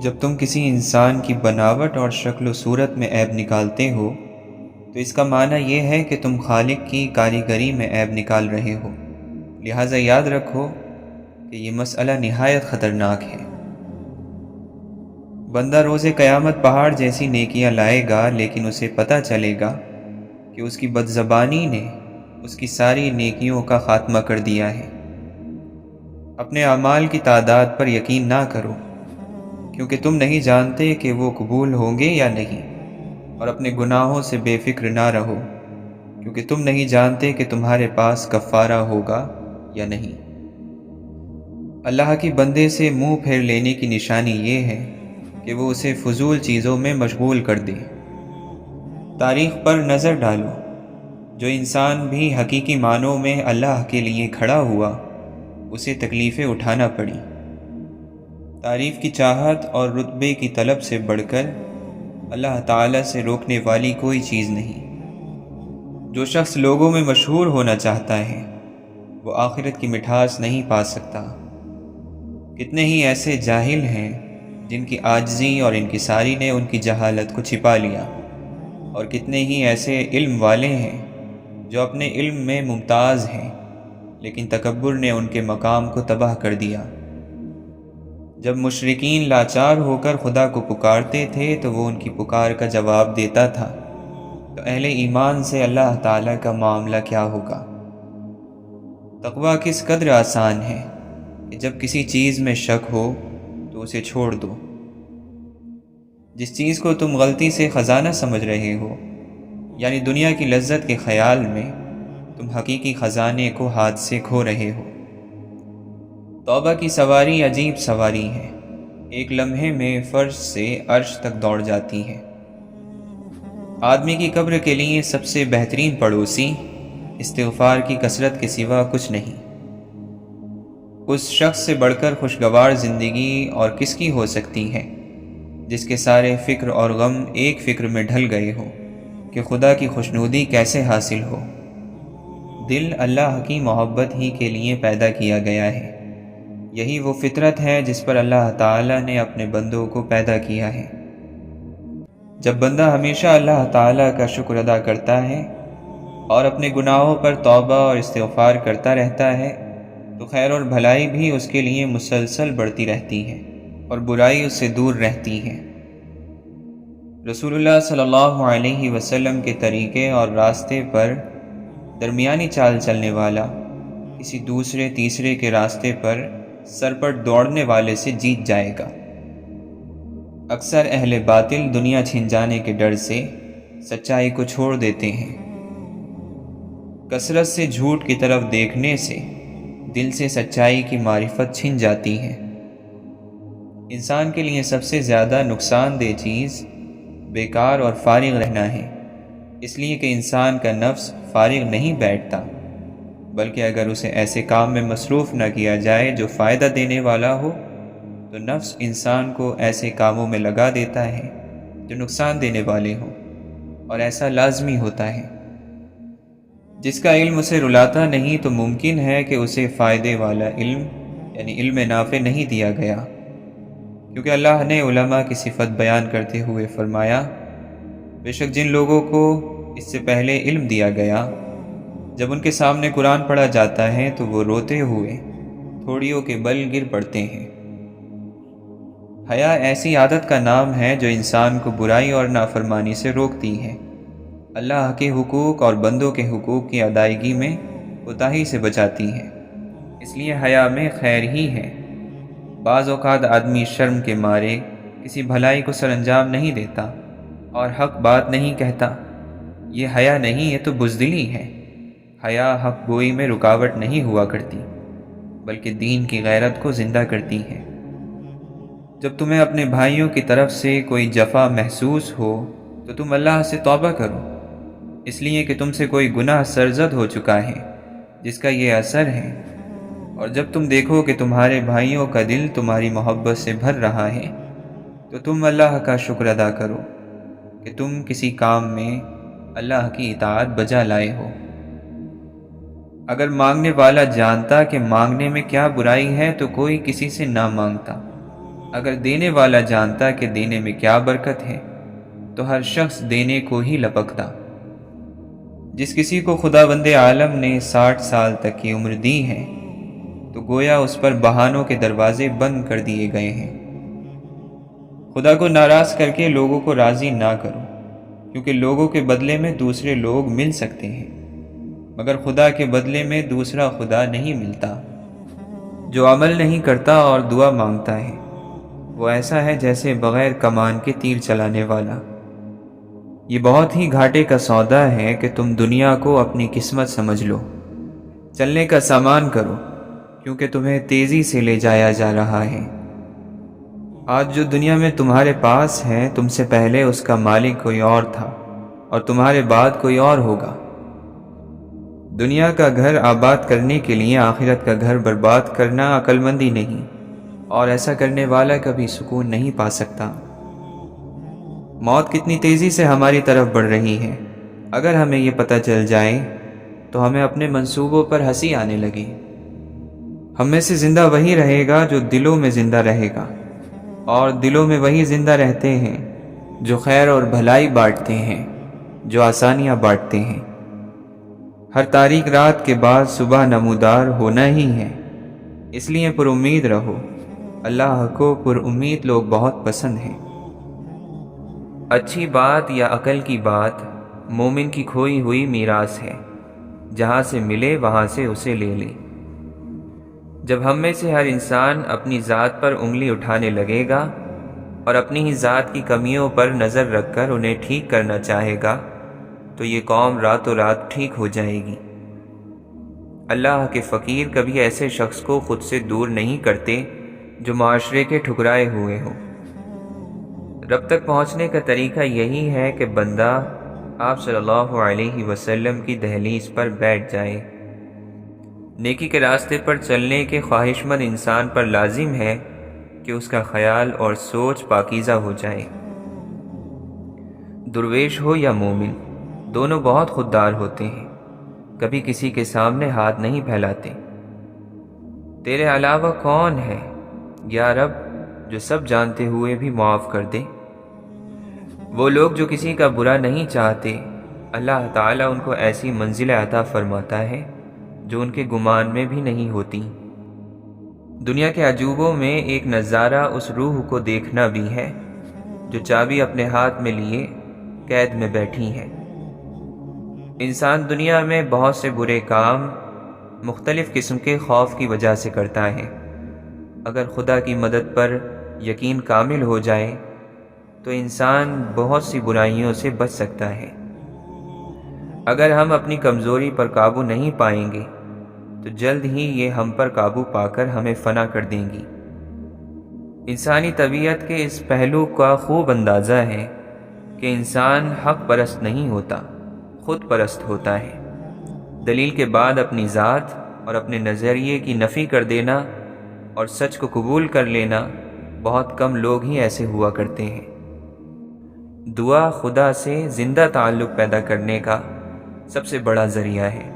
جب تم کسی انسان کی بناوٹ اور شکل و صورت میں عیب نکالتے ہو تو اس کا معنی یہ ہے کہ تم خالق کی کاریگری میں عیب نکال رہے ہو۔ لہٰذا یاد رکھو کہ یہ مسئلہ نہایت خطرناک ہے۔ بندہ روز قیامت پہاڑ جیسی نیکیاں لائے گا، لیکن اسے پتہ چلے گا کہ اس کی بدزبانی نے اس کی ساری نیکیوں کا خاتمہ کر دیا ہے۔ اپنے اعمال کی تعداد پر یقین نہ کرو، کیونکہ تم نہیں جانتے کہ وہ قبول ہوں گے یا نہیں، اور اپنے گناہوں سے بے فکر نہ رہو، کیونکہ تم نہیں جانتے کہ تمہارے پاس کفارہ ہوگا یا نہیں۔ اللہ کی بندے سے منہ پھیر لینے کی نشانی یہ ہے کہ وہ اسے فضول چیزوں میں مشغول کر دے۔ تاریخ پر نظر ڈالو، جو انسان بھی حقیقی معنوں میں اللہ کے لیے کھڑا ہوا اسے تکلیفیں اٹھانا پڑی۔ تعریف کی چاہت اور رتبے کی طلب سے بڑھ کر اللہ تعالیٰ سے روکنے والی کوئی چیز نہیں۔ جو شخص لوگوں میں مشہور ہونا چاہتا ہے وہ آخرت کی مٹھاس نہیں پا سکتا۔ کتنے ہی ایسے جاہل ہیں جن کی عاجزی اور انکساری نے ان کی جہالت کو چھپا لیا، اور کتنے ہی ایسے علم والے ہیں جو اپنے علم میں ممتاز ہیں، لیکن تکبر نے ان کے مقام کو تباہ کر دیا۔ جب مشرکین لاچار ہو کر خدا کو پکارتے تھے تو وہ ان کی پکار کا جواب دیتا تھا، تو اہل ایمان سے اللہ تعالیٰ کا معاملہ کیا ہوگا؟ تقویٰ کس قدر آسان ہے کہ جب کسی چیز میں شک ہو تو اسے چھوڑ دو۔ جس چیز کو تم غلطی سے خزانہ سمجھ رہے ہو، یعنی دنیا کی لذت کے خیال میں، تم حقیقی خزانے کو ہاتھ سے کھو رہے ہو۔ توبہ کی سواری عجیب سواری ہے، ایک لمحے میں فرش سے عرش تک دوڑ جاتی ہے۔ آدمی کی قبر کے لیے سب سے بہترین پڑوسی استغفار کی کثرت کے سوا کچھ نہیں۔ اس شخص سے بڑھ کر خوشگوار زندگی اور کس کی ہو سکتی ہے جس کے سارے فکر اور غم ایک فکر میں ڈھل گئے ہو کہ خدا کی خوشنودی کیسے حاصل ہو۔ دل اللہ کی محبت ہی کے لیے پیدا کیا گیا ہے۔ یہی وہ فطرت ہے جس پر اللہ تعالیٰ نے اپنے بندوں کو پیدا کیا ہے۔ جب بندہ ہمیشہ اللہ تعالیٰ کا شکر ادا کرتا ہے اور اپنے گناہوں پر توبہ اور استغفار کرتا رہتا ہے تو خیر اور بھلائی بھی اس کے لیے مسلسل بڑھتی رہتی ہے اور برائی اس سے دور رہتی ہے۔ رسول اللہ صلی اللہ علیہ وسلم کے طریقے اور راستے پر درمیانی چال چلنے والا کسی دوسرے تیسرے کے راستے پر سرپٹ دوڑنے والے سے جیت جائے گا۔ اکثر اہل باطل دنیا چھن جانے کے ڈر سے سچائی کو چھوڑ دیتے ہیں۔ کثرت سے جھوٹ کی طرف دیکھنے سے دل سے سچائی کی معرفت چھن جاتی ہے۔ انسان کے لیے سب سے زیادہ نقصان دہ چیز بیکار اور فارغ رہنا ہے، اس لیے کہ انسان کا نفس فارغ نہیں بیٹھتا، بلکہ اگر اسے ایسے کام میں مصروف نہ کیا جائے جو فائدہ دینے والا ہو تو نفس انسان کو ایسے کاموں میں لگا دیتا ہے جو نقصان دینے والے ہوں، اور ایسا لازمی ہوتا ہے۔ جس کا علم اسے رلاتا نہیں تو ممکن ہے کہ اسے فائدے والا علم یعنی علم نافع نہیں دیا گیا، کیونکہ اللہ نے علماء کی صفت بیان کرتے ہوئے فرمایا، بے شک جن لوگوں کو اس سے پہلے علم دیا گیا، جب ان کے سامنے قرآن پڑھا جاتا ہے تو وہ روتے ہوئے تھوڑیوں کے بل گر پڑتے ہیں۔ حیا ایسی عادت کا نام ہے جو انسان کو برائی اور نافرمانی سے روکتی ہے، اللہ کے حقوق اور بندوں کے حقوق کی ادائیگی میں کوتاہی سے بچاتی ہے۔ اس لیے حیا میں خیر ہی ہے۔ بعض اوقات آدمی شرم کے مارے کسی بھلائی کو سر انجام نہیں دیتا اور حق بات نہیں کہتا۔ یہ حیا نہیں، یہ تو بزدلی ہے۔ حیا حق گوئی میں رکاوٹ نہیں ہوا کرتی، بلکہ دین کی غیرت کو زندہ کرتی ہے۔ جب تمہیں اپنے بھائیوں کی طرف سے کوئی جفا محسوس ہو تو تم اللہ سے توبہ کرو، اس لیے کہ تم سے کوئی گناہ سرزد ہو چکا ہے جس کا یہ اثر ہے، اور جب تم دیکھو کہ تمہارے بھائیوں کا دل تمہاری محبت سے بھر رہا ہے تو تم اللہ کا شکر ادا کرو کہ تم کسی کام میں اللہ کی اطاعت بجا لائے ہو۔ اگر مانگنے والا جانتا کہ مانگنے میں کیا برائی ہے تو کوئی کسی سے نہ مانگتا، اگر دینے والا جانتا کہ دینے میں کیا برکت ہے تو ہر شخص دینے کو ہی لپکتا۔ جس کسی کو خداوند عالم نے 60 سال تک کی عمر دی ہے تو گویا اس پر بہانوں کے دروازے بند کر دیے گئے ہیں۔ خدا کو ناراض کر کے لوگوں کو راضی نہ کرو، کیونکہ لوگوں کے بدلے میں دوسرے لوگ مل سکتے ہیں مگر خدا کے بدلے میں دوسرا خدا نہیں ملتا۔ جو عمل نہیں کرتا اور دعا مانگتا ہے وہ ایسا ہے جیسے بغیر کمان کے تیر چلانے والا۔ یہ بہت ہی گھاٹے کا سودا ہے کہ تم دنیا کو اپنی قسمت سمجھ لو، چلنے کا سامان کرو، کیونکہ تمہیں تیزی سے لے جایا جا رہا ہے۔ آج جو دنیا میں تمہارے پاس ہے تم سے پہلے اس کا مالک کوئی اور تھا اور تمہارے بعد کوئی اور ہوگا۔ دنیا کا گھر آباد کرنے کے لیے آخرت کا گھر برباد کرنا عقل مندی نہیں، اور ایسا کرنے والا کبھی سکون نہیں پا سکتا۔ موت کتنی تیزی سے ہماری طرف بڑھ رہی ہے، اگر ہمیں یہ پتہ چل جائے تو ہمیں اپنے منصوبوں پر ہنسی آنے لگے۔ ہم میں سے زندہ وہی رہے گا جو دلوں میں زندہ رہے گا، اور دلوں میں وہی زندہ رہتے ہیں جو خیر اور بھلائی بانٹتے ہیں، جو آسانیاں بانٹتے ہیں۔ ہر تاریک رات کے بعد صبح نمودار ہونا ہی ہے، اس لیے پر امید رہو۔ اللہ کو پر امید لوگ بہت پسند ہیں۔ اچھی بات یا عقل کی بات مومن کی کھوئی ہوئی میراث ہے، جہاں سے ملے وہاں سے اسے لے لے۔ جب ہم میں سے ہر انسان اپنی ذات پر انگلی اٹھانے لگے گا اور اپنی ہی ذات کی کمیوں پر نظر رکھ کر انہیں ٹھیک کرنا چاہے گا تو یہ قوم راتوں رات ٹھیک ہو جائے گی۔ اللہ کے فقیر کبھی ایسے شخص کو خود سے دور نہیں کرتے جو معاشرے کے ٹھکرائے ہوئے ہو۔ رب تک پہنچنے کا طریقہ یہی ہے کہ بندہ آپ صلی اللہ علیہ وسلم کی دہلیز پر بیٹھ جائے۔ نیکی کے راستے پر چلنے کے خواہش مند انسان پر لازم ہے کہ اس کا خیال اور سوچ پاکیزہ ہو جائے۔ درویش ہو یا مومن، دونوں بہت خوددار ہوتے ہیں، کبھی کسی کے سامنے ہاتھ نہیں پھیلاتے۔ تیرے علاوہ کون ہے یا رب جو سب جانتے ہوئے بھی معاف کر دے؟ وہ لوگ جو کسی کا برا نہیں چاہتے، اللہ تعالیٰ ان کو ایسی منزلیں عطا فرماتا ہے جو ان کے گمان میں بھی نہیں ہوتی۔ دنیا کے عجوبوں میں ایک نظارہ اس روح کو دیکھنا بھی ہے جو چابی اپنے ہاتھ میں لیے قید میں بیٹھی ہے۔ انسان دنیا میں بہت سے برے کام مختلف قسم کے خوف کی وجہ سے کرتا ہے۔ اگر خدا کی مدد پر یقین کامل ہو جائے تو انسان بہت سی برائیوں سے بچ سکتا ہے۔ اگر ہم اپنی کمزوری پر قابو نہیں پائیں گے تو جلد ہی یہ ہم پر قابو پا کر ہمیں فنا کر دیں گی۔ انسانی طبیعت کے اس پہلو کا خوب اندازہ ہے کہ انسان حق پرست نہیں ہوتا، خود پرست ہوتا ہے۔ دلیل کے بعد اپنی ذات اور اپنے نظریے کی نفی کر دینا اور سچ کو قبول کر لینا، بہت کم لوگ ہی ایسے ہوا کرتے ہیں۔ دعا خدا سے زندہ تعلق پیدا کرنے کا سب سے بڑا ذریعہ ہے،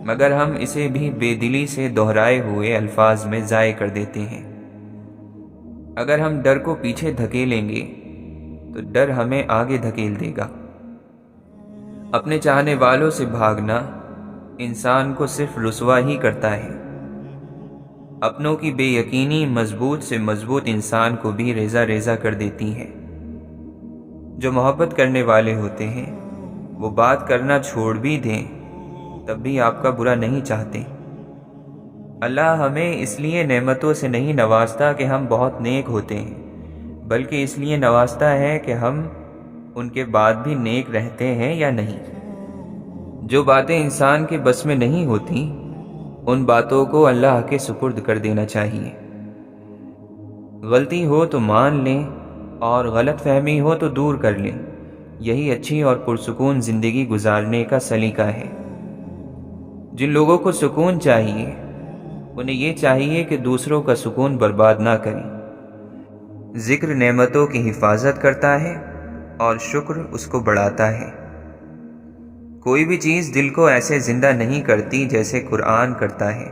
مگر ہم اسے بھی بے دلی سے دہرائے ہوئے الفاظ میں ضائع کر دیتے ہیں۔ اگر ہم ڈر کو پیچھے دھکیلیں گے تو ڈر ہمیں آگے دھکیل دے گا۔ اپنے چاہنے والوں سے بھاگنا انسان کو صرف رسوا ہی کرتا ہے۔ اپنوں کی بے یقینی مضبوط سے مضبوط انسان کو بھی ریزہ ریزہ کر دیتی ہے۔ جو محبت کرنے والے ہوتے ہیں وہ بات کرنا چھوڑ بھی دیں تب بھی آپ کا برا نہیں چاہتے۔ اللہ ہمیں اس لیے نعمتوں سے نہیں نوازتا کہ ہم بہت نیک ہوتے ہیں، بلکہ اس لیے نوازتا ہے کہ ہم ان کے بعد بھی نیک رہتے ہیں یا نہیں۔ جو باتیں انسان کے بس میں نہیں ہوتی ان باتوں کو اللہ کے سپرد کر دینا چاہیے۔ غلطی ہو تو مان لیں اور غلط فہمی ہو تو دور کر لیں، یہی اچھی اور پرسکون زندگی گزارنے کا سلیقہ ہے۔ جن لوگوں کو سکون چاہیے انہیں یہ چاہیے کہ دوسروں کا سکون برباد نہ کریں۔ ذکر نعمتوں کی حفاظت کرتا ہے اور شکر اس کو بڑھاتا ہے۔ کوئی بھی چیز دل کو ایسے زندہ نہیں کرتی جیسے قرآن کرتا ہے،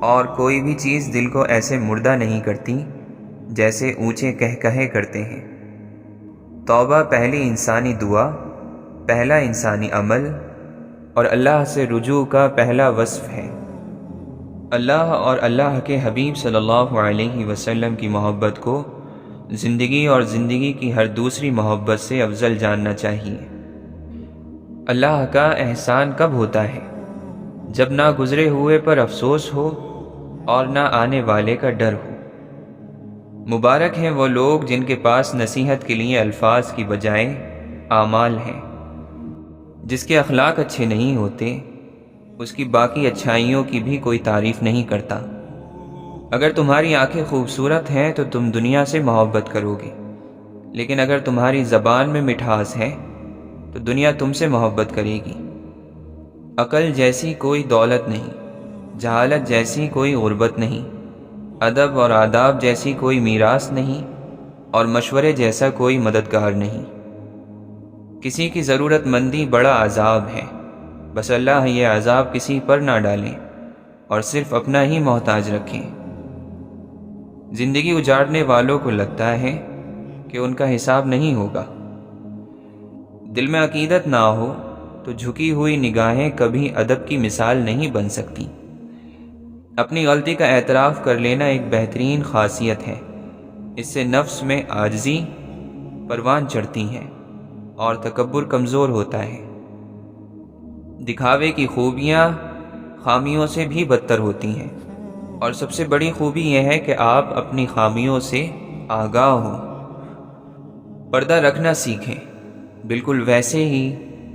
اور کوئی بھی چیز دل کو ایسے مردہ نہیں کرتی جیسے اونچے کہے کرتے ہیں۔ توبہ پہلی انسانی دعا، پہلا انسانی عمل اور اللہ سے رجوع کا پہلا وصف ہے۔ اللہ اور اللہ کے حبیب صلی اللہ علیہ وسلم کی محبت کو زندگی اور زندگی کی ہر دوسری محبت سے افضل جاننا چاہیے۔ اللہ کا احسان کب ہوتا ہے؟ جب نہ گزرے ہوئے پر افسوس ہو اور نہ آنے والے کا ڈر ہو۔ مبارک ہیں وہ لوگ جن کے پاس نصیحت کے لیے الفاظ کی بجائے اعمال ہیں۔ جس کے اخلاق اچھے نہیں ہوتے، اس کی باقی اچھائیوں کی بھی کوئی تعریف نہیں کرتا۔ اگر تمہاری آنکھیں خوبصورت ہیں تو تم دنیا سے محبت کرو گے، لیکن اگر تمہاری زبان میں مٹھاس ہے تو دنیا تم سے محبت کرے گی۔ عقل جیسی کوئی دولت نہیں، جہالت جیسی کوئی غربت نہیں، ادب اور آداب جیسی کوئی میراث نہیں، اور مشورے جیسا کوئی مددگار نہیں۔ کسی کی ضرورت مندی بڑا عذاب ہے، بس اللہ یہ عذاب کسی پر نہ ڈالیں اور صرف اپنا ہی محتاج رکھیں۔ زندگی اجاڑنے والوں کو لگتا ہے کہ ان کا حساب نہیں ہوگا۔ دل میں عقیدت نہ ہو تو جھکی ہوئی نگاہیں کبھی ادب کی مثال نہیں بن سکتی۔ اپنی غلطی کا اعتراف کر لینا ایک بہترین خاصیت ہے۔ اس سے نفس میں عاجزی پروان چڑھتی ہیں اور تکبر کمزور ہوتا ہے۔ دکھاوے کی خوبیاں خامیوں سے بھی بدتر ہوتی ہیں، اور سب سے بڑی خوبی یہ ہے کہ آپ اپنی خامیوں سے آگاہ ہوں۔ پردہ رکھنا سیکھیں، بالکل ویسے ہی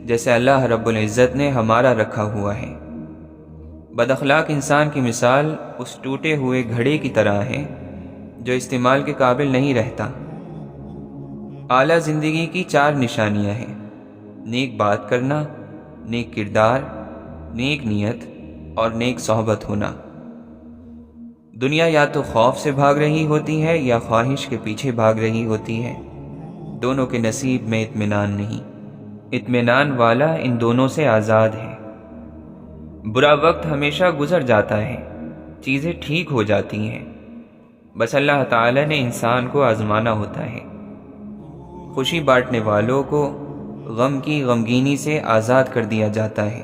جیسے اللہ رب العزت نے ہمارا رکھا ہوا ہے۔ بد اخلاق انسان کی مثال اس ٹوٹے ہوئے گھڑے کی طرح ہے جو استعمال کے قابل نہیں رہتا۔ اعلیٰ زندگی کی 4 نشانیاں ہیں: نیک بات کرنا، نیک کردار، نیک نیت اور نیک صحبت ہونا۔ دنیا یا تو خوف سے بھاگ رہی ہوتی ہے یا خواہش کے پیچھے بھاگ رہی ہوتی ہے۔ دونوں کے نصیب میں اطمینان نہیں۔ اطمینان والا ان دونوں سے آزاد ہے۔ برا وقت ہمیشہ گزر جاتا ہے، چیزیں ٹھیک ہو جاتی ہیں، بس اللہ تعالی نے انسان کو آزمانا ہوتا ہے۔ خوشی بانٹنے والوں کو غم کی غمگینی سے آزاد کر دیا جاتا ہے۔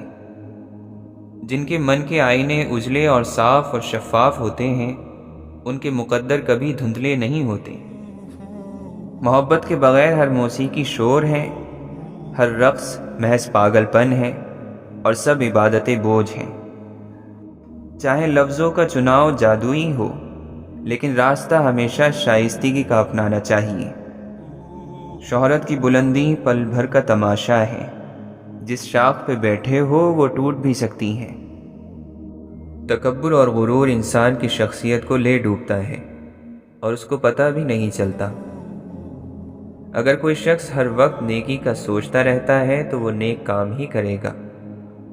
جن کے من کے آئینے اجلے اور صاف اور شفاف ہوتے ہیں، ان کے مقدر کبھی دھندلے نہیں ہوتے۔ محبت کے بغیر ہر موسیقی شور ہے، ہر رقص محض پاگل پن ہے، اور سب عبادتیں بوجھ ہیں۔ چاہے لفظوں کا چناؤ جادوئی ہو، لیکن راستہ ہمیشہ شائستگی کا اپنانا چاہیے۔ شہرت کی بلندی پل بھر کا تماشا ہے، جس شاخ پہ بیٹھے ہو وہ ٹوٹ بھی سکتی ہے۔ تکبر اور غرور انسان کی شخصیت کو لے ڈوبتا ہے اور اس کو پتہ بھی نہیں چلتا۔ اگر کوئی شخص ہر وقت نیکی کا سوچتا رہتا ہے تو وہ نیک کام ہی کرے گا،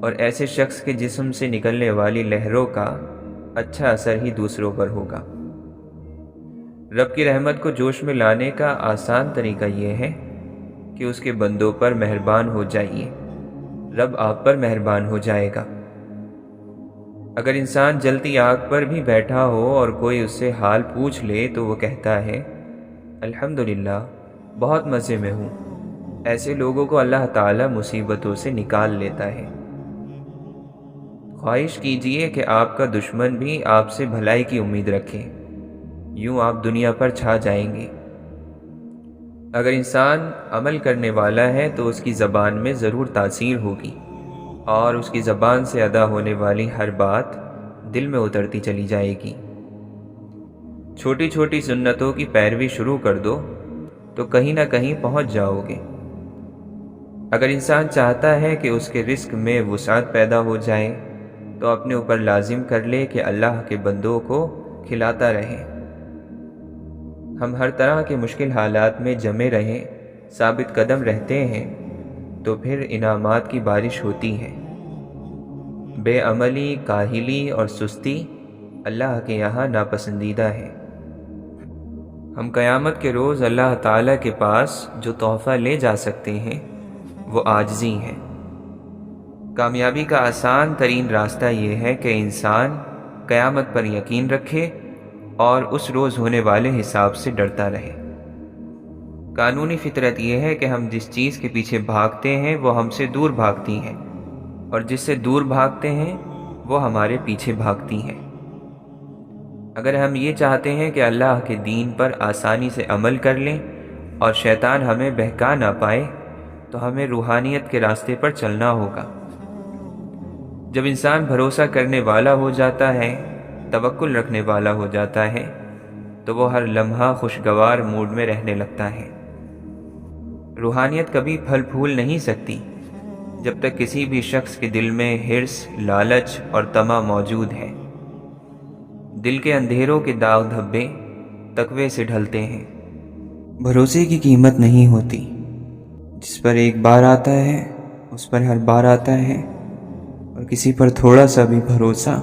اور ایسے شخص کے جسم سے نکلنے والی لہروں کا اچھا اثر ہی دوسروں پر ہوگا۔ رب کی رحمت کو جوش میں لانے کا آسان طریقہ یہ ہے کہ اس کے بندوں پر مہربان ہو جائیے، رب آپ پر مہربان ہو جائے گا۔ اگر انسان جلتی آگ پر بھی بیٹھا ہو اور کوئی اس سے حال پوچھ لے تو وہ کہتا ہے الحمدللہ، بہت مزے میں ہوں۔ ایسے لوگوں کو اللہ تعالی مصیبتوں سے نکال لیتا ہے۔ خواہش کیجئے کہ آپ کا دشمن بھی آپ سے بھلائی کی امید رکھے، یوں آپ دنیا پر چھا جائیں گے۔ اگر انسان عمل کرنے والا ہے تو اس کی زبان میں ضرور تاثیر ہوگی، اور اس کی زبان سے ادا ہونے والی ہر بات دل میں اترتی چلی جائے گی۔ چھوٹی چھوٹی سنتوں کی پیروی شروع کر دو تو کہیں نہ کہیں پہنچ جاؤ گے۔ اگر انسان چاہتا ہے کہ اس کے رزق میں وسعت پیدا ہو جائے تو اپنے اوپر لازم کر لے کہ اللہ کے بندوں کو کھلاتا رہے۔ ہم ہر طرح کے مشکل حالات میں جمے رہیں، ثابت قدم رہتے ہیں تو پھر انعامات کی بارش ہوتی ہے۔ بے عملی، کاہلی اور سستی اللہ کے یہاں ناپسندیدہ ہے۔ ہم قیامت کے روز اللہ تعالیٰ کے پاس جو تحفہ لے جا سکتے ہیں وہ عاجزی ہے۔ کامیابی کا آسان ترین راستہ یہ ہے کہ انسان قیامت پر یقین رکھے اور اس روز ہونے والے حساب سے ڈرتا رہے۔ قانونی فطرت یہ ہے کہ ہم جس چیز کے پیچھے بھاگتے ہیں وہ ہم سے دور بھاگتی ہیں، اور جس سے دور بھاگتے ہیں وہ ہمارے پیچھے بھاگتی ہیں۔ اگر ہم یہ چاہتے ہیں کہ اللہ کے دین پر آسانی سے عمل کر لیں اور شیطان ہمیں بہکا نہ پائے، تو ہمیں روحانیت کے راستے پر چلنا ہوگا۔ جب انسان بھروسہ کرنے والا ہو جاتا ہے، توکل رکھنے والا ہو جاتا ہے، تو وہ ہر لمحہ خوشگوار موڈ میں رہنے لگتا ہے۔ روحانیت کبھی پھل پھول نہیں سکتی جب تک کسی بھی شخص کے دل میں حرص، لالچ اور طمع موجود ہے۔ دل کے اندھیروں کے داغ دھبے تقوی سے ڈھلتے ہیں۔ بھروسے کی قیمت نہیں ہوتی، جس پر ایک بار آتا ہے اس پر ہر بار آتا ہے، اور کسی پر تھوڑا سا بھی بھروسہ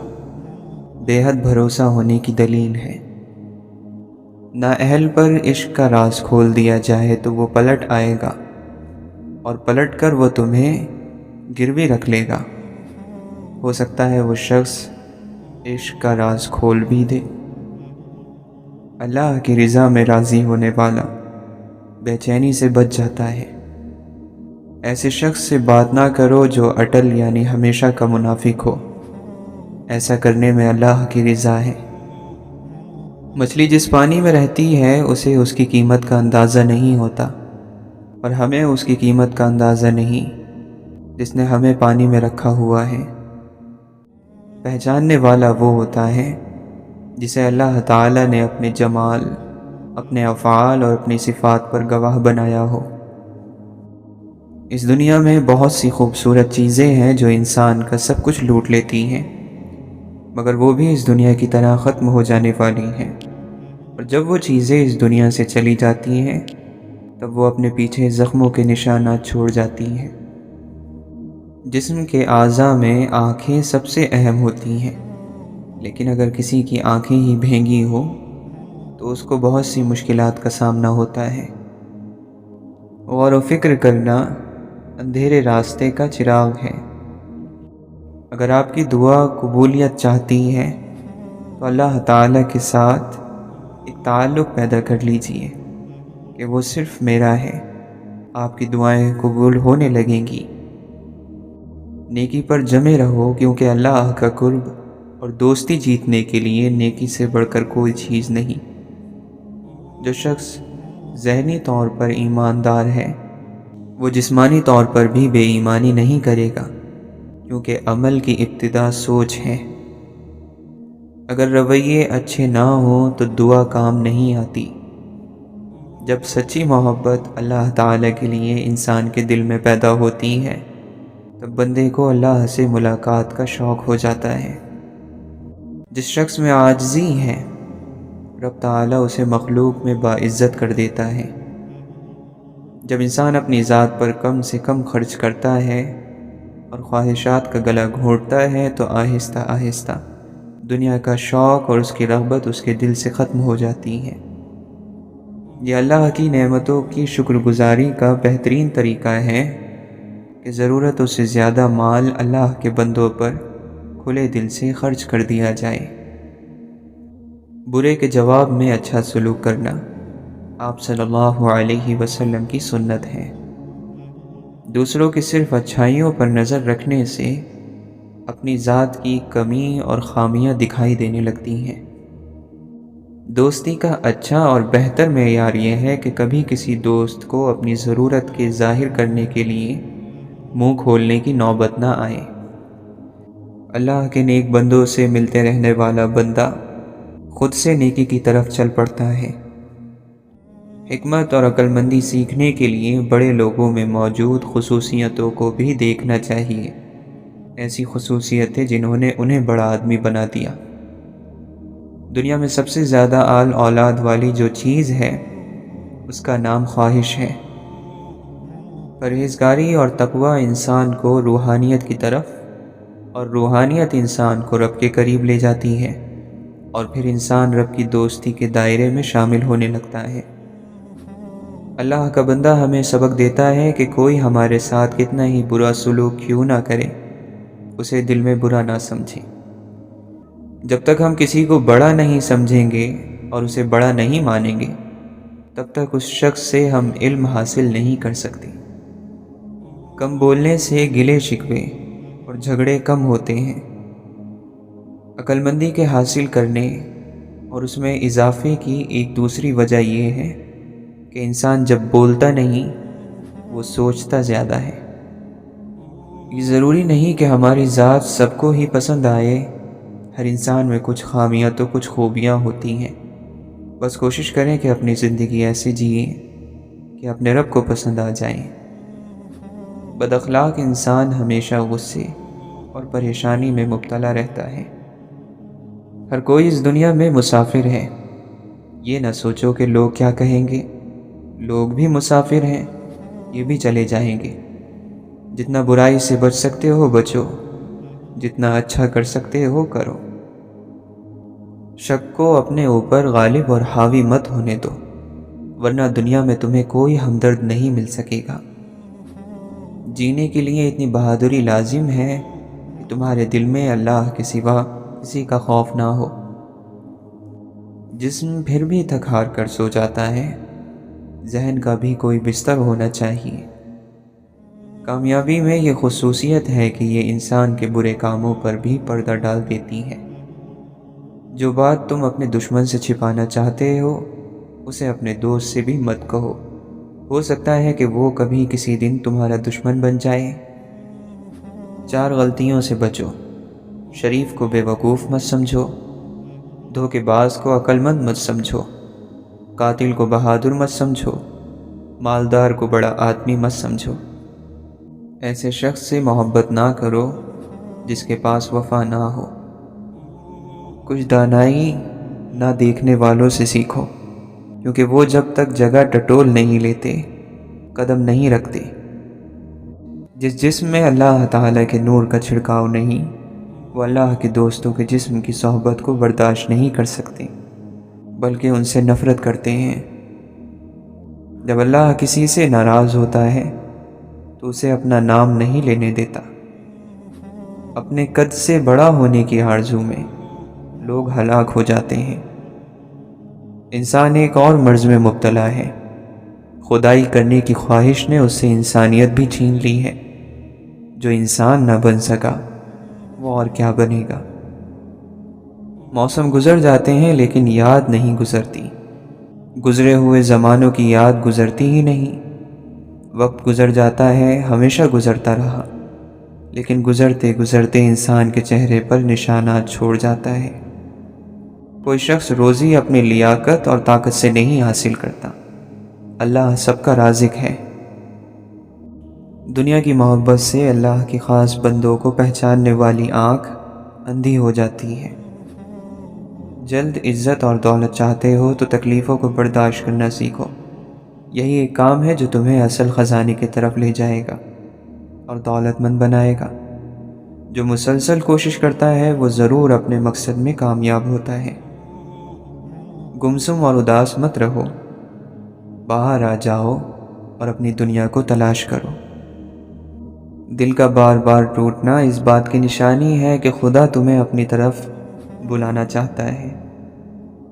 بے حد بھروسہ ہونے کی دلیل ہے۔ نااہل پر عشق کا راز کھول دیا جائے تو وہ پلٹ آئے گا، اور پلٹ کر وہ تمہیں گروی رکھ لے گا۔ ہو سکتا ہے وہ شخص عشق کا راز کھول بھی دے۔ اللہ کی رضا میں راضی ہونے والا بے چینی سے بچ جاتا ہے۔ ایسے شخص سے بات نہ کرو جو اٹل یعنی ہمیشہ کا منافق ہو، ایسا کرنے میں اللہ کی رضا ہے۔ مچھلی جس پانی میں رہتی ہے اسے اس کی قیمت کا اندازہ نہیں ہوتا، اور ہمیں اس کی قیمت کا اندازہ نہیں جس نے ہمیں پانی میں رکھا ہوا ہے۔ پہچاننے والا وہ ہوتا ہے جسے اللہ تعالیٰ نے اپنے جمال، اپنے افعال اور اپنی صفات پر گواہ بنایا ہو۔ اس دنیا میں بہت سی خوبصورت چیزیں ہیں جو انسان کا سب کچھ لوٹ لیتی ہیں، مگر وہ بھی اس دنیا کی طرح ختم ہو جانے والی ہیں، اور جب وہ چیزیں اس دنیا سے چلی جاتی ہیں تب وہ اپنے پیچھے زخموں کے نشانات چھوڑ جاتی ہیں۔ جسم کے اعضاء میں آنکھیں سب سے اہم ہوتی ہیں، لیکن اگر کسی کی آنکھیں ہی بھینگی ہو تو اس کو بہت سی مشکلات کا سامنا ہوتا ہے۔ غور و فکر کرنا اندھیرے راستے کا چراغ ہے۔ اگر آپ کی دعا قبولیت چاہتی ہے تو اللہ تعالیٰ کے ساتھ ایک تعلق پیدا کر لیجئے کہ وہ صرف میرا ہے۔ آپ کی دعائیں قبول ہونے لگیں گی۔ نیکی پر جمے رہو، کیونکہ اللہ کا قرب اور دوستی جیتنے کے لیے نیکی سے بڑھ کر کوئی چیز نہیں۔ جو شخص ذہنی طور پر ایماندار ہے وہ جسمانی طور پر بھی بے ایمانی نہیں کرے گا، کیونکہ عمل کی ابتدا سوچ ہے۔ اگر رویے اچھے نہ ہوں تو دعا کام نہیں آتی۔ جب سچی محبت اللہ تعالیٰ کے لیے انسان کے دل میں پیدا ہوتی ہے تب بندے کو اللہ سے ملاقات کا شوق ہو جاتا ہے۔ جس شخص میں عاجزی ہے رب تعالیٰ اسے مخلوق میں باعزت کر دیتا ہے۔ جب انسان اپنی ذات پر کم سے کم خرچ کرتا ہے اور خواہشات کا گلا گھونٹتا ہے تو آہستہ آہستہ دنیا کا شوق اور اس کی رغبت اس کے دل سے ختم ہو جاتی ہے۔ یہ اللہ کی نعمتوں کی شکر گزاری کا بہترین طریقہ ہے کہ ضرورتوں سے زیادہ مال اللہ کے بندوں پر کھلے دل سے خرچ کر دیا جائے۔ برے کے جواب میں اچھا سلوک کرنا آپ صلی اللہ علیہ وسلم کی سنت ہے۔ دوسروں کی صرف اچھائیوں پر نظر رکھنے سے اپنی ذات کی کمی اور خامیاں دکھائی دینے لگتی ہیں۔ دوستی کا اچھا اور بہتر معیار یہ ہے کہ کبھی کسی دوست کو اپنی ضرورت کے ظاہر کرنے کے لیے منہ کھولنے کی نوبت نہ آئے۔ اللہ کے نیک بندوں سے ملتے رہنے والا بندہ خود سے نیکی کی طرف چل پڑتا ہے۔ حکمت اور عقل مندی سیکھنے کے لیے بڑے لوگوں میں موجود خصوصیتوں کو بھی دیکھنا چاہیے، ایسی خصوصیتیں جنہوں نے انہیں بڑا آدمی بنا دیا۔ دنیا میں سب سے زیادہ آل اولاد والی جو چیز ہے اس کا نام خواہش ہے۔ پرہیزگاری اور تقوی انسان کو روحانیت کی طرف اور روحانیت انسان کو رب کے قریب لے جاتی ہے، اور پھر انسان رب کی دوستی کے دائرے میں شامل ہونے لگتا ہے۔ اللہ کا بندہ ہمیں سبق دیتا ہے کہ کوئی ہمارے ساتھ کتنا ہی برا سلوک کیوں نہ کرے اسے دل میں برا نہ سمجھے۔ جب تک ہم کسی کو بڑا نہیں سمجھیں گے اور اسے بڑا نہیں مانیں گے، تب تک اس شخص سے ہم علم حاصل نہیں کر سکتے۔ کم بولنے سے گلے شکوے اور جھگڑے کم ہوتے ہیں۔ عقل مندی کے حاصل کرنے اور اس میں اضافے کی ایک دوسری وجہ یہ ہے کہ انسان جب بولتا نہیں، وہ سوچتا زیادہ ہے۔ یہ ضروری نہیں کہ ہماری ذات سب کو ہی پسند آئے۔ ہر انسان میں کچھ خامیاں تو کچھ خوبیاں ہوتی ہیں۔ بس کوشش کریں کہ اپنی زندگی ایسے جئیں کہ اپنے رب کو پسند آ جائیں۔ بد اخلاق انسان ہمیشہ غصے اور پریشانی میں مبتلا رہتا ہے۔ ہر کوئی اس دنیا میں مسافر ہے۔ یہ نہ سوچو کہ لوگ کیا کہیں گے۔ لوگ بھی مسافر ہیں، یہ بھی چلے جائیں گے۔ جتنا برائی سے بچ سکتے ہو بچو، جتنا اچھا کر سکتے ہو کرو۔ شک کو اپنے اوپر غالب اور حاوی مت ہونے دو، ورنہ دنیا میں تمہیں کوئی ہمدرد نہیں مل سکے گا۔ جینے کے لیے اتنی بہادری لازم ہے کہ تمہارے دل میں اللہ کے سوا کسی کا خوف نہ ہو۔ جسم پھر بھی تھک ہار کر سو جاتا ہے، ذہن کا بھی کوئی بستر ہونا چاہیے۔ کامیابی میں یہ خصوصیت ہے کہ یہ انسان کے برے کاموں پر بھی پردہ ڈال دیتی ہے۔ جو بات تم اپنے دشمن سے چھپانا چاہتے ہو، اسے اپنے دوست سے بھی مت کہو۔ ہو سکتا ہے کہ وہ کبھی کسی دن تمہارا دشمن بن جائے۔ 4 غلطیوں سے بچو۔ شریف کو بے وقوف مت سمجھو، دھوکے باز کو عقل مند مت سمجھو، قاتل کو بہادر مت سمجھو، مالدار کو بڑا آدمی مت سمجھو۔ ایسے شخص سے محبت نہ کرو جس کے پاس وفا نہ ہو۔ کچھ دانائی نہ دیکھنے والوں سے سیکھو، کیونکہ وہ جب تک جگہ ٹٹول نہیں لیتے، قدم نہیں رکھتے۔ جس جسم میں اللہ تعالیٰ کے نور کا چھڑکاؤ نہیں، وہ اللہ کے دوستوں کے جسم کی صحبت کو برداشت نہیں کر سکتے، بلکہ ان سے نفرت کرتے ہیں۔ جب اللہ کسی سے ناراض ہوتا ہے تو اسے اپنا نام نہیں لینے دیتا۔ اپنے قد سے بڑا ہونے کی آرزو میں لوگ ہلاک ہو جاتے ہیں۔ انسان ایک اور مرض میں مبتلا ہے۔ خدائی کرنے کی خواہش نے اس سے انسانیت بھی چھین لی ہے۔ جو انسان نہ بن سکا، وہ اور کیا بنے گا۔ موسم گزر جاتے ہیں لیکن یاد نہیں گزرتی۔ گزرے ہوئے زمانوں کی یاد گزرتی ہی نہیں۔ وقت گزر جاتا ہے، ہمیشہ گزرتا رہا، لیکن گزرتے گزرتے انسان کے چہرے پر نشانات چھوڑ جاتا ہے۔ کوئی شخص روزی اپنی لیاقت اور طاقت سے نہیں حاصل کرتا، اللہ سب کا رازق ہے۔ دنیا کی محبت سے اللہ کی خاص بندوں کو پہچاننے والی آنکھ اندھی ہو جاتی ہے۔ جلد عزت اور دولت چاہتے ہو تو تکلیفوں کو برداشت کرنا سیکھو۔ یہی ایک کام ہے جو تمہیں اصل خزانے کی طرف لے جائے گا اور دولت مند بنائے گا۔ جو مسلسل کوشش کرتا ہے وہ ضرور اپنے مقصد میں کامیاب ہوتا ہے۔ گمسم اور اداس مت رہو، باہر آ جاؤ اور اپنی دنیا کو تلاش کرو۔ دل کا بار بار ٹوٹنا اس بات کی نشانی ہے کہ خدا تمہیں اپنی طرف بلانا چاہتا ہے۔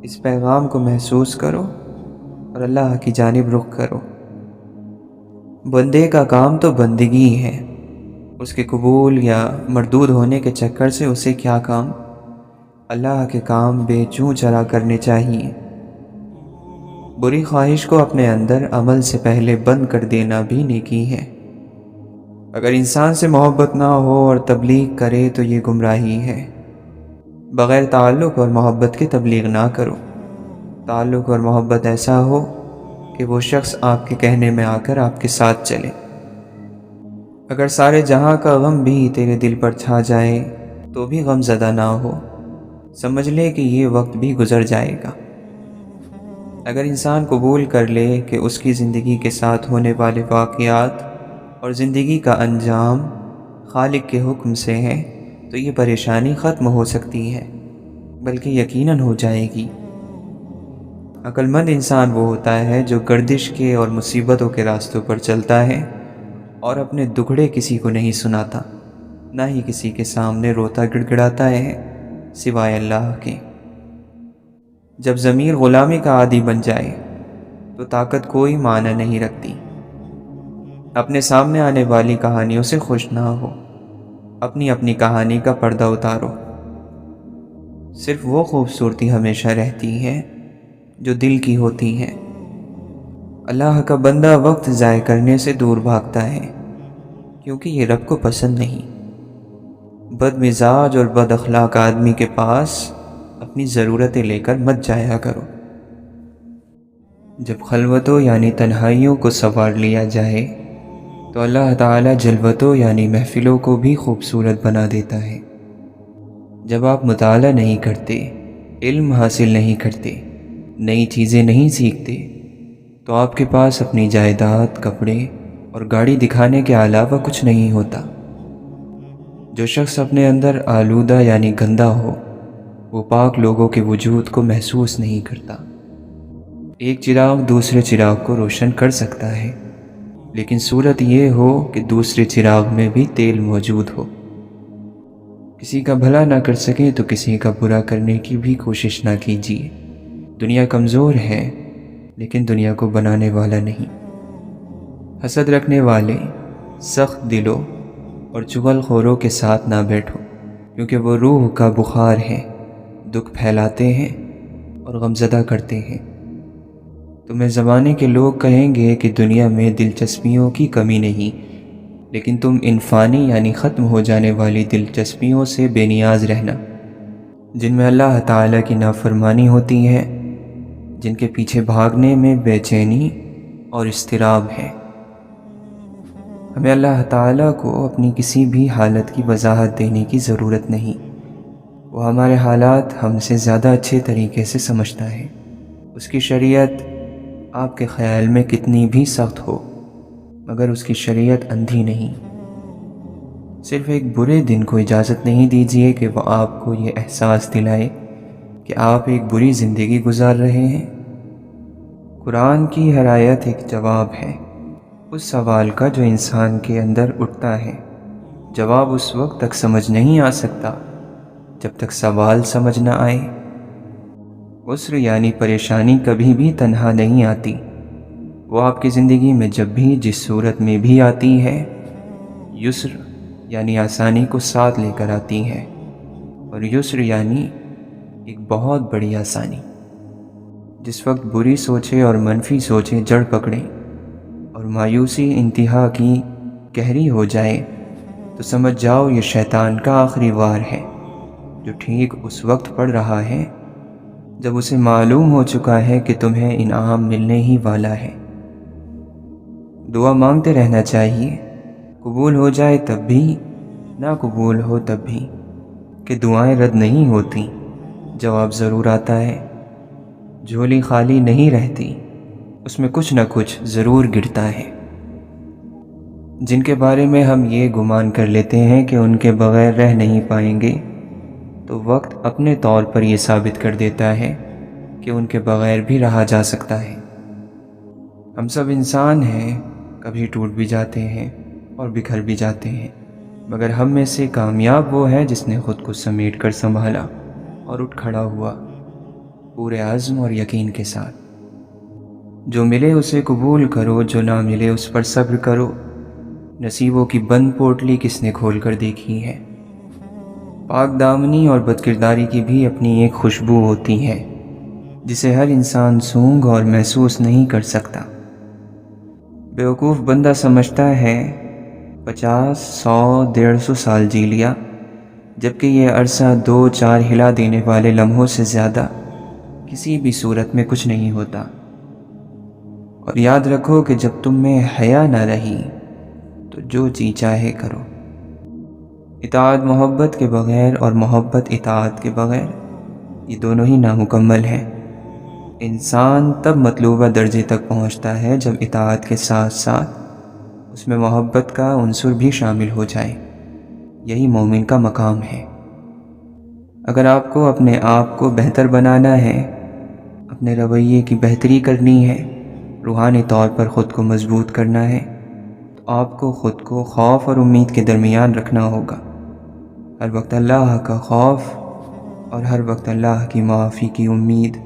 اس پیغام کو محسوس کرو اور اللہ کی جانب رخ کرو۔ بندے کا کام تو بندگی ہے، اس کے قبول یا مردود ہونے کے چکر سے اسے کیا کام۔ اللہ کے کام بے چوں چرا کرنے چاہیے۔ بری خواہش کو اپنے اندر عمل سے پہلے بند کر دینا بھی نیکی ہے۔ اگر انسان سے محبت نہ ہو اور تبلیغ کرے تو یہ گمراہی ہے۔ بغیر تعلق اور محبت کے تبلیغ نہ کرو۔ تعلق اور محبت ایسا ہو کہ وہ شخص آپ کے کہنے میں آ کر آپ کے ساتھ چلے۔ اگر سارے جہاں کا غم بھی تیرے دل پر چھا جائے تو بھی غم زدہ نہ ہو، سمجھ لے کہ یہ وقت بھی گزر جائے گا۔ اگر انسان قبول کر لے کہ اس کی زندگی کے ساتھ ہونے والے واقعات اور زندگی کا انجام خالق کے حکم سے ہے تو یہ پریشانی ختم ہو سکتی ہے، بلکہ یقیناً ہو جائے گی۔ عقل مند انسان وہ ہوتا ہے جو گردش کے اور مصیبتوں کے راستوں پر چلتا ہے اور اپنے دکھڑے کسی کو نہیں سناتا، نہ ہی کسی کے سامنے روتا گڑ گڑاتا ہے۔ سوائے اللہ کے۔ جب ضمیر غلامی کا عادی بن جائے تو طاقت کوئی معنی نہیں رکھتی۔ اپنے سامنے آنے والی کہانیوں سے خوش نہ ہو، اپنی اپنی کہانی کا پردہ اتارو۔ صرف وہ خوبصورتی ہمیشہ رہتی ہے جو دل کی ہوتی ہے۔ اللہ کا بندہ وقت ضائع کرنے سے دور بھاگتا ہے کیونکہ یہ رب کو پسند نہیں۔ بد مزاج اور بد اخلاق آدمی کے پاس اپنی ضرورتیں لے کر مت جایا کرو۔ جب خلوتوں یعنی تنہائیوں کو سنوار لیا جائے تو اللہ تعالیٰ جلوتوں یعنی محفلوں کو بھی خوبصورت بنا دیتا ہے۔ جب آپ مطالعہ نہیں کرتے، علم حاصل نہیں کرتے، نئی چیزیں نہیں سیکھتے تو آپ کے پاس اپنی جائیداد، کپڑے اور گاڑی دکھانے کے علاوہ کچھ نہیں ہوتا۔ جو شخص اپنے اندر آلودہ یعنی گندا ہو وہ پاک لوگوں کے وجود کو محسوس نہیں کرتا۔ ایک چراغ دوسرے چراغ کو روشن کر سکتا ہے، لیکن صورت یہ ہو کہ دوسرے چراغ میں بھی تیل موجود ہو۔ کسی کا بھلا نہ کر سکیں تو کسی کا برا کرنے کی بھی کوشش نہ کیجیے۔ دنیا کمزور ہے لیکن دنیا کو بنانے والا نہیں۔ حسد رکھنے والے، سخت دلوں اور چغل خوروں کے ساتھ نہ بیٹھو، کیونکہ وہ روح کا بخار ہے، دکھ پھیلاتے ہیں اور غمزدہ کرتے ہیں۔ تمہیں زمانے کے لوگ کہیں گے کہ دنیا میں دلچسپیوں کی کمی نہیں، لیکن تم ان فانی یعنی ختم ہو جانے والی دلچسپیوں سے بے نیاز رہنا، جن میں اللہ تعالیٰ کی نافرمانی ہوتی ہے، جن کے پیچھے بھاگنے میں بے چینی اور اضطراب ہے۔ ہمیں اللہ تعالیٰ کو اپنی کسی بھی حالت کی وضاحت دینے کی ضرورت نہیں۔ وہ ہمارے حالات ہم سے زیادہ اچھے طریقے سے سمجھتا ہے۔ اس کی شریعت آپ کے خیال میں کتنی بھی سخت ہو، مگر اس کی شریعت اندھی نہیں۔ صرف ایک برے دن کو اجازت نہیں دیجیے کہ وہ آپ کو یہ احساس دلائے کہ آپ ایک بری زندگی گزار رہے ہیں۔ قرآن کی ہر آیت ایک جواب ہے اس سوال کا جو انسان کے اندر اٹھتا ہے۔ جواب اس وقت تک سمجھ نہیں آ سکتا جب تک سوال سمجھ نہ آئے۔ عسر یعنی پریشانی کبھی بھی تنہا نہیں آتی، وہ آپ کی زندگی میں جب بھی جس صورت میں بھی آتی ہے، یسر یعنی آسانی کو ساتھ لے کر آتی ہے، اور یسر یعنی ایک بہت بڑی آسانی۔ جس وقت بری سوچیں اور منفی سوچیں جڑ پکڑیں اور مایوسی انتہا کی گہری ہو جائے تو سمجھ جاؤ یہ شیطان کا آخری وار ہے، جو ٹھیک اس وقت پڑ رہا ہے جب اسے معلوم ہو چکا ہے کہ تمہیں انعام ملنے ہی والا ہے۔ دعا مانگتے رہنا چاہیے، قبول ہو جائے تب بھی، نہ قبول ہو تب بھی، کہ دعائیں رد نہیں ہوتی، جواب ضرور آتا ہے۔ جھولی خالی نہیں رہتی، اس میں کچھ نہ کچھ ضرور گرتا ہے۔ جن کے بارے میں ہم یہ گمان کر لیتے ہیں کہ ان کے بغیر رہ نہیں پائیں گے، تو وقت اپنے طور پر یہ ثابت کر دیتا ہے کہ ان کے بغیر بھی رہا جا سکتا ہے۔ ہم سب انسان ہیں، کبھی ٹوٹ بھی جاتے ہیں اور بکھر بھی جاتے ہیں، مگر ہم میں سے کامیاب وہ ہے جس نے خود کو سمیٹ کر سنبھالا اور اٹھ کھڑا ہوا، پورے عزم اور یقین کے ساتھ۔ جو ملے اسے قبول کرو، جو نہ ملے اس پر صبر کرو۔ نصیبوں کی بند پوٹلی کس نے کھول کر دیکھی ہے؟ پاک دامنی اور بدکرداری کی بھی اپنی ایک خوشبو ہوتی ہے جسے ہر انسان سونگھ اور محسوس نہیں کر سکتا۔ بیوقوف بندہ سمجھتا ہے 50، 100، 150 سال جی لیا، جبکہ یہ عرصہ 2-4 ہلا دینے والے لمحوں سے زیادہ کسی بھی صورت میں کچھ نہیں ہوتا۔ اور یاد رکھو کہ جب تم میں حیا نہ رہی تو جو جی چاہے کرو۔ اطاعت محبت کے بغیر اور محبت اطاعت کے بغیر، یہ دونوں ہی نامکمل ہیں۔ انسان تب مطلوبہ درجے تک پہنچتا ہے جب اطاعت کے ساتھ ساتھ اس میں محبت کا عنصر بھی شامل ہو جائے۔ یہی مومن کا مقام ہے۔ اگر آپ کو اپنے آپ کو بہتر بنانا ہے، اپنے رویے کی بہتری کرنی ہے، روحانی طور پر خود کو مضبوط کرنا ہے، تو آپ کو خود کو خوف اور امید کے درمیان رکھنا ہوگا۔ ہر وقت اللہ کا خوف اور ہر وقت اللہ کی معافی کی امید۔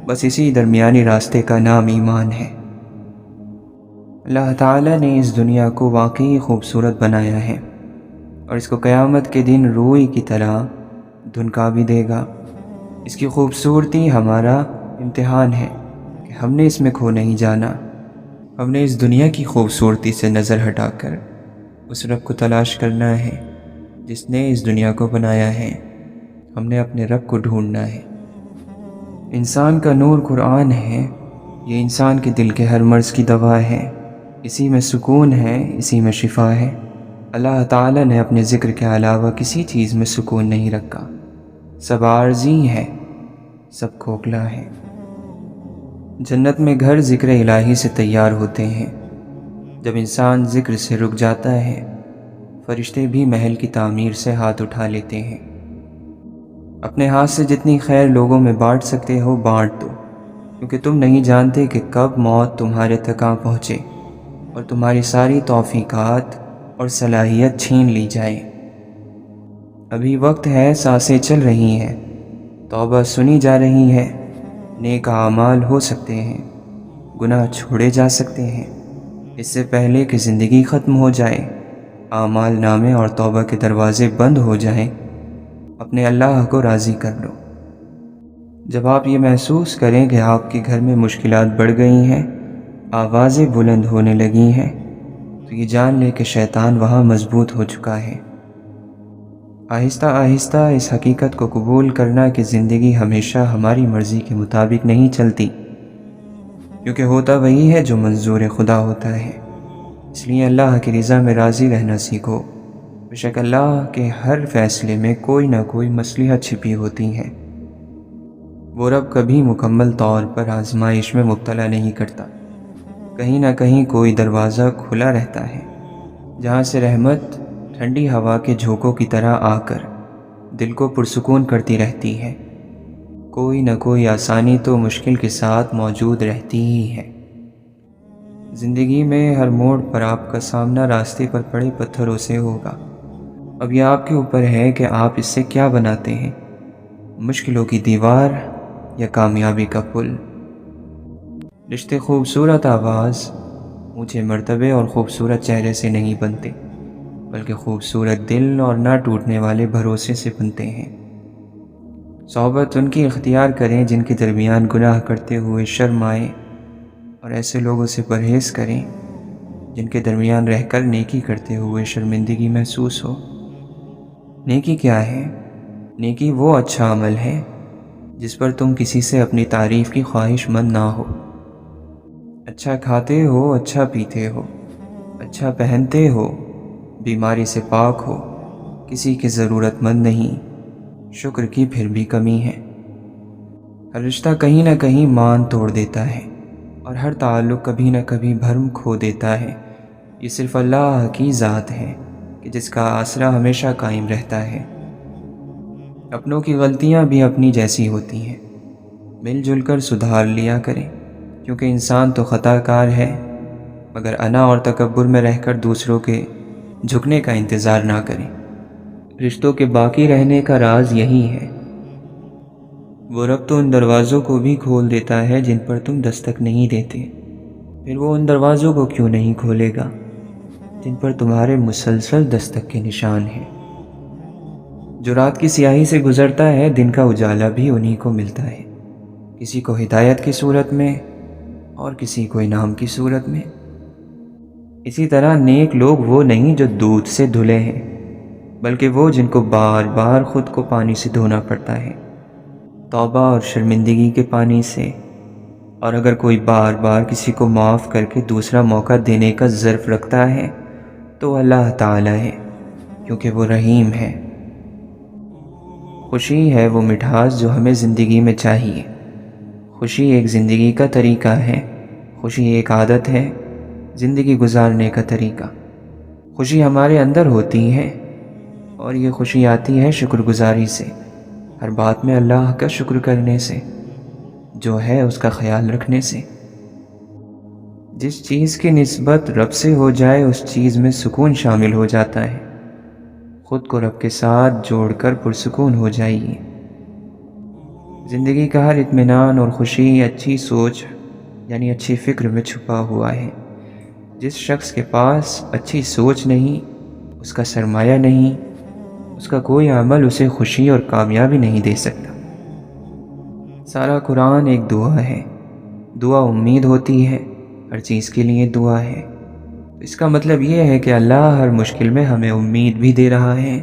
بس اسی درمیانی راستے کا نام ایمان ہے۔ اللہ تعالیٰ نے اس دنیا کو واقعی خوبصورت بنایا ہے، اور اس کو قیامت کے دن روئی کی طرح دھنکا بھی دے گا۔ اس کی خوبصورتی ہمارا امتحان ہے کہ ہم نے اس میں کھو نہیں جانا۔ ہم نے اس دنیا کی خوبصورتی سے نظر ہٹا کر اس رب کو تلاش کرنا ہے جس نے اس دنیا کو بنایا ہے۔ ہم نے اپنے رب کو ڈھونڈنا ہے۔ انسان کا نور قرآن ہے، یہ انسان کے دل کے ہر مرض کی دوا ہے۔ اسی میں سکون ہے، اسی میں شفا ہے۔ اللہ تعالیٰ نے اپنے ذکر کے علاوہ کسی چیز میں سکون نہیں رکھا۔ سب عارضی ہے، سب کھوکھلا ہے۔ جنت میں گھر ذکر الہی سے تیار ہوتے ہیں۔ جب انسان ذکر سے رک جاتا ہے، فرشتے بھی محل کی تعمیر سے ہاتھ اٹھا لیتے ہیں۔ اپنے ہاتھ سے جتنی خیر لوگوں میں بانٹ سکتے ہو بانٹ دو، کیونکہ تم نہیں جانتے کہ کب موت تمہارے تک آ پہنچے اور تمہاری ساری توفیقات اور صلاحیت چھین لی جائے۔ ابھی وقت ہے، سانسیں چل رہی ہیں، توبہ سنی جا رہی ہے، نیک اعمال ہو سکتے ہیں، گناہ چھوڑے جا سکتے ہیں۔ اس سے پہلے کہ زندگی ختم ہو جائے، اعمال نامے اور توبہ کے دروازے بند ہو جائیں، اپنے اللہ کو راضی کر لو۔ جب آپ یہ محسوس کریں کہ آپ کے گھر میں مشکلات بڑھ گئی ہیں، آوازیں بلند ہونے لگی ہیں، تو یہ جان لے کہ شیطان وہاں مضبوط ہو چکا ہے۔ آہستہ آہستہ اس حقیقت کو قبول کرنا کہ زندگی ہمیشہ ہماری مرضی کے مطابق نہیں چلتی، کیونکہ ہوتا وہی ہے جو منظور خدا ہوتا ہے۔ اس لیے اللہ کی رضا میں راضی رہنا سیکھو۔ بے شک اللہ کے ہر فیصلے میں کوئی نہ کوئی مصلحت چھپی ہوتی ہے۔ وہ رب کبھی مکمل طور پر آزمائش میں مبتلا نہیں کرتا۔ کہیں نہ کہیں کوئی دروازہ کھلا رہتا ہے، جہاں سے رحمت ٹھنڈی ہوا کے جھونکوں کی طرح آ کر دل کو پرسکون کرتی رہتی ہے۔ کوئی نہ کوئی آسانی تو مشکل کے ساتھ موجود رہتی ہی ہے۔ زندگی میں ہر موڑ پر آپ کا سامنا راستے پر پڑے پتھروں سے ہوگا۔ اب یہ آپ کے اوپر ہے کہ آپ اس سے کیا بناتے ہیں، مشکلوں کی دیوار یا کامیابی کا پل۔ رشتے خوبصورت آواز، اونچے مرتبے اور خوبصورت چہرے سے نہیں بنتے، بلکہ خوبصورت دل اور نہ ٹوٹنے والے بھروسے سے بنتے ہیں۔ صحبت ان کی اختیار کریں جن کے درمیان گناہ کرتے ہوئے شرم آئے، اور ایسے لوگوں سے پرہیز کریں جن کے درمیان رہ کر نیکی کرتے ہوئے شرمندگی محسوس ہو۔ نیکی کیا ہے؟ نیکی وہ اچھا عمل ہے جس پر تم کسی سے اپنی تعریف کی خواہش مند نہ ہو۔ اچھا کھاتے ہو، اچھا پیتے ہو، اچھا پہنتے ہو، بیماری سے پاک ہو، کسی کی ضرورت مند نہیں، شکر کی پھر بھی کمی ہے۔ ہر رشتہ کہیں نہ کہیں مان توڑ دیتا ہے، اور ہر تعلق کبھی نہ کبھی بھرم کھو دیتا ہے۔ یہ صرف اللہ کی ذات ہے کہ جس کا آسرا ہمیشہ قائم رہتا ہے۔ اپنوں کی غلطیاں بھی اپنی جیسی ہوتی ہیں، مل جل کر سدھار لیا کریں، کیونکہ انسان تو خطا کار ہے، مگر انا اور تکبر میں رہ کر دوسروں کے جھکنے کا انتظار نہ کریں۔ رشتوں کے باقی رہنے کا راز یہی ہے۔ وہ رب تو ان دروازوں کو بھی کھول دیتا ہے جن پر تم دستک نہیں دیتے، پھر وہ ان دروازوں کو کیوں نہیں کھولے گا جن پر تمہارے مسلسل دستک کے نشان ہیں۔ جو رات کی سیاہی سے گزرتا ہے، دن کا اجالا بھی انہی کو ملتا ہے، کسی کو ہدایت کی صورت میں اور کسی کو انعام کی صورت میں۔ اسی طرح نیک لوگ وہ نہیں جو دودھ سے دھلے ہیں، بلکہ وہ جن کو بار بار خود کو پانی سے دھونا پڑتا ہے، توبہ اور شرمندگی کے پانی سے۔ اور اگر کوئی بار بار کسی کو معاف کر کے دوسرا موقع دینے کا ظرف رکھتا ہے تو اللہ تعالی ہے، کیونکہ وہ رحیم ہے۔ خوشی ہے وہ مٹھاس جو ہمیں زندگی میں چاہیے۔ خوشی ایک زندگی کا طریقہ ہے، خوشی ایک عادت ہے زندگی گزارنے کا طریقہ۔ خوشی ہمارے اندر ہوتی ہے، اور یہ خوشی آتی ہے شکر گزاری سے، ہر بات میں اللہ کا شکر کرنے سے، جو ہے اس کا خیال رکھنے سے۔ جس چیز کی نسبت رب سے ہو جائے اس چیز میں سکون شامل ہو جاتا ہے۔ خود کو رب کے ساتھ جوڑ کر پرسکون ہو جائیے، زندگی کا ہر اطمینان اور خوشی اچھی سوچ یعنی اچھی فکر میں چھپا ہوا ہے۔ جس شخص کے پاس اچھی سوچ نہیں، اس کا سرمایہ نہیں، اس کا کوئی عمل اسے خوشی اور کامیابی نہیں دے سکتا۔ سارا قرآن ایک دعا ہے۔ دعا امید ہوتی ہے، ہر چیز کے لیے دعا ہے۔ اس کا مطلب یہ ہے کہ اللہ ہر مشکل میں ہمیں امید بھی دے رہا ہے،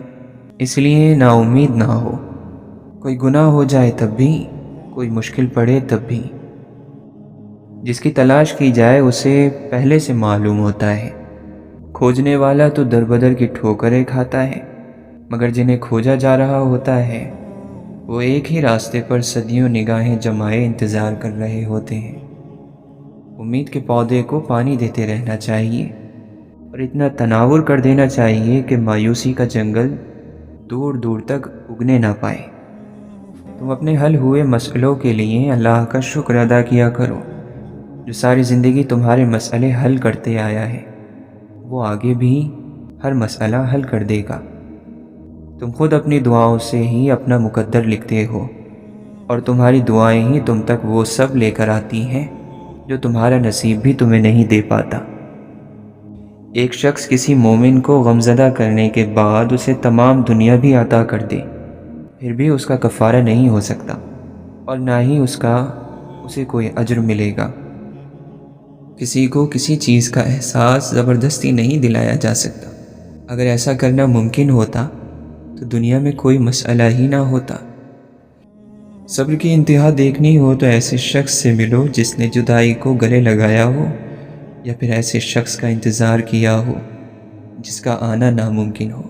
اس لیے نا امید نہ ہو۔ کوئی گناہ ہو جائے تب بھی، کوئی مشکل پڑے تب بھی، جس کی تلاش کی جائے اسے پہلے سے معلوم ہوتا ہے۔ کھوجنے والا تو در بدر کی ٹھوکریں کھاتا ہے، مگر جنہیں کھوجا جا رہا ہوتا ہے وہ ایک ہی راستے پر صدیوں نگاہیں جمائے انتظار کر رہے ہوتے ہیں۔ امید کے پودے کو پانی دیتے رہنا چاہیے اور اتنا تناور کر دینا چاہیے کہ مایوسی کا جنگل دور دور تک اگنے نہ پائے۔ تم اپنے حل ہوئے مسئلوں کے لیے اللہ کا شکر ادا کیا کرو، جو ساری زندگی تمہارے مسئلے حل کرتے آیا ہے۔ وہ آگے بھی ہر مسئلہ حل کر دے گا۔ تم خود اپنی دعاؤں سے ہی اپنا مقدر لکھتے ہو، اور تمہاری دعائیں ہی تم تک وہ سب لے کر آتی ہیں جو تمہارا نصیب بھی تمہیں نہیں دے پاتا۔ ایک شخص کسی مومن کو غمزدہ کرنے کے بعد اسے تمام دنیا بھی عطا کر دے، پھر بھی اس کا کفارہ نہیں ہو سکتا، اور نہ ہی اسے کوئی اجر ملے گا۔ کسی کو کسی چیز کا احساس زبردستی نہیں دلایا جا سکتا۔ اگر ایسا کرنا ممکن ہوتا تو دنیا میں کوئی مسئلہ ہی نہ ہوتا۔ صبر کی انتہا دیکھنی ہو تو ایسے شخص سے ملو جس نے جدائی کو گلے لگایا ہو، یا پھر ایسے شخص کا انتظار کیا ہو جس کا آنا ناممکن ہو۔